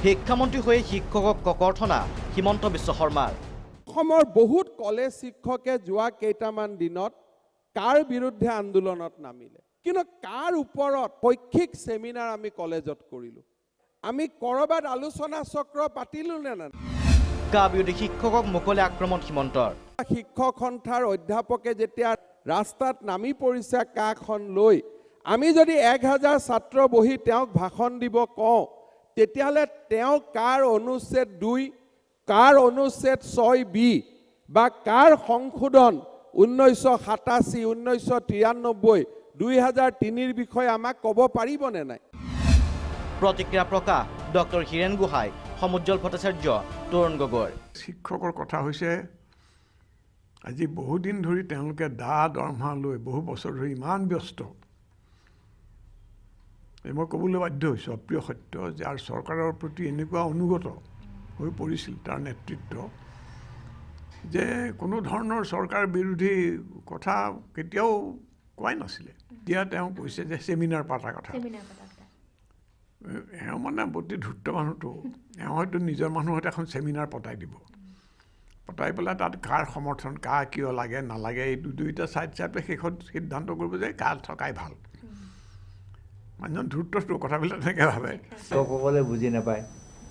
শিক্ষামন্ত্ৰী হৈ শিক্ষকক ককৰ্থনা হিমন্ত বিশ্ব শৰ্মাৰ। অসমৰ বহুত কলেজ শিক্ষকে যোৱা কেইটামান দিনত কাৰ বিৰুদ্ধে আন্দোলনত নামিলে, কিন্তু কাৰ ওপৰত শৈক্ষিক সেমিনাৰ আমি কলেজত কৰিলোঁ, আমি কৰবাত আলোচনা চক্ৰ পাতিলোঁ নে নাই? কা বিৰোধী শিক্ষকক মুকলি আক্ৰমণ হিমন্তৰ। শিক্ষক সন্থাৰ অধ্যাপকে যেতিয়া ৰাস্তাত নামি পৰিছে কাখন লৈ, আমি যদি 1000 ছাত্ৰ বহি তেওঁক ভাষণ দিব কওঁ, তেতিয়াহ'লে তেওঁ কাৰ অনুচ্ছেদ 2, কাৰ অনুচ্ছেদ 6B বা কাৰ সংশোধন 1987, 1993, 2003 বিষয়ে আমাক ক'ব পাৰিবনে নাই? প্ৰতিক্ৰিয়া প্ৰকাশ ডক্টৰ হীৰেণ গোহাঁই, সমুজ্জ্বল ভট্টাচাৰ্য, তৰুণ গগৈ। শিক্ষকৰ কথা হৈছে আজি বহুদিন ধৰি তেওঁলোকে দৰমহা লৈ বহু বছৰ ধৰি ইমান ব্যস্ত। মই ক'বলৈ বাধ্য হৈছোঁ অপ্ৰিয় সত্য যে আৰু চৰকাৰৰ প্ৰতি এনেকুৱা অনুগত হৈ পৰিছিল তাৰ নেতৃত্ব যে কোনো ধৰণৰ চৰকাৰ বিৰোধী কথা কেতিয়াও কোৱাই নাছিলে। এতিয়া তেওঁ কৈছে যে চেমিনাৰ পতাৰ কথা। এওঁ মানে অতি ধূৰ্ত মানুহটো, এওঁ হয়তো নিজৰ মানুহৰ সৈতে এখন চেমিনাৰ পতাই দিব, পতাই পেলাই তাত কাৰ সমৰ্থন, কাৰ কিয় লাগে নালাগে এই দুইটা চাই পেলাই শেষত সিদ্ধান্ত কৰিব যে কাৰ থকাই ভাল। মানুহজন ধূৰ্তটো কথাবিলাক তেনেকৈ ভাবে। শিক্ষকসকলে বুজি নাপায়,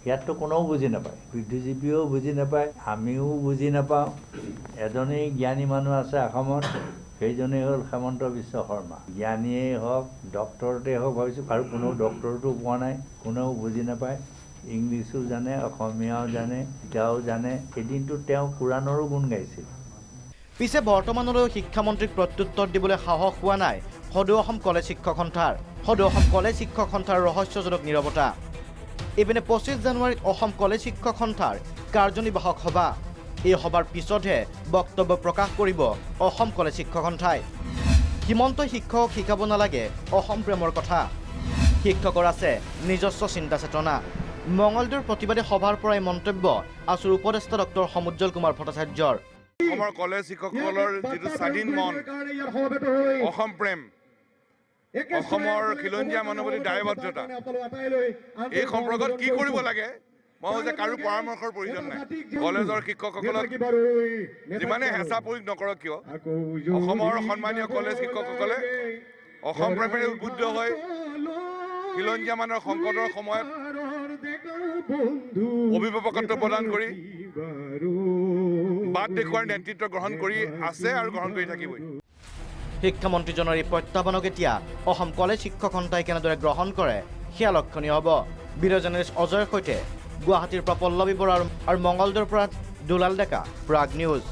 ইয়াততো কোনেও বুজি নাপায়, বুদ্ধিজীৱীও বুজি নাপায়, আমিও বুজি নাপাওঁ। এজনেই জ্ঞানী মানুহ আছে অসমত, সেইজনেই হ'ল হিমন্ত বিশ্ব শৰ্মা। জ্ঞানীয়েই হওক, ডক্টৰতেই হওক, ভাবিছোঁ আৰু কোনেও ডক্টৰটো পোৱা নাই, কোনেও বুজি নাপায়। ইংলিছো জানে, অসমীয়াও জানে, গীতাও জানে। এদিনটো তেওঁ কোৰাণৰো গুণ গাইছিল। পিছে বৰ্তমানলৈ শিক্ষামন্ত্ৰীক প্ৰত্যুত্তৰ দিবলৈ সাহস হোৱা নাই সদৌ অসম কলেজ শিক্ষক সন্থাৰ। সদৌ অসম কলেজ শিক্ষক সন্থাৰ ৰহস্যজনক নীৰৱতা। ইপিনে 25 জানুৱাৰীত অসম কলেজ শিক্ষক সন্থাৰ কাৰ্যনিৰ্বাহক সভা। এই সভাৰ পিছতহে বক্তব্য প্ৰকাশ কৰিব অসম কলেজ শিক্ষক সন্থাই। হিমন্তই শিক্ষকক শিকাব নালাগে অসম প্ৰেমৰ কথা। শিক্ষকৰ আছে নিজস্ব চিন্তা চেতনা। মঙলদৈৰ প্ৰতিবাদী সভাৰ পৰাই মন্তব্য আছুৰ উপদেষ্টা ডক্টৰ সমুজ্জ্বল কুমাৰ ভট্টাচাৰ্যৰ। অসমৰ কলেজ শিক্ষকসকলৰ যিটো স্বাধীন মন, অসম প্ৰেম, অসমৰ খিলঞ্জীয়া মানৱী দায়বদ্ধতা, এই সম্পৰ্কত কি কৰিব লাগে মই যে কাৰো পৰামৰ্শৰ প্ৰয়োজন নাই। কলেজৰ শিক্ষকসকলক যিমানে হেঁচা প্ৰয়োগ নকৰক কিয়, অসমৰ সন্মানীয় কলেজ শিক্ষকসকলে অসম প্ৰেমেৰে উদ্বুদ্ধ হৈ খিলঞ্জীয়া মানৰ সংকটৰ সময়ত অভিভাৱকত্ব প্ৰদান কৰি বাট দেখুৱাৰ নেতৃত্ব গ্ৰহণ কৰি আছে আৰু গ্ৰহণ কৰি থাকিবই। শিক্ষামন্ত্ৰীজনৰ এই প্ৰত্যাহ্বানক এতিয়া অসম কলেজ শিক্ষক সন্থাই কেনেদৰে গ্ৰহণ কৰে সেয়া লক্ষণীয় হ'ব। ভিডিঅ' জাৰ্নেলিষ্ট অজয়ৰ সৈতে গুৱাহাটীৰ পৰা পল্লৱী বৰা আৰু মঙলদৈৰ পৰা দুলাল ডেকা, প্ৰাগ নিউজ।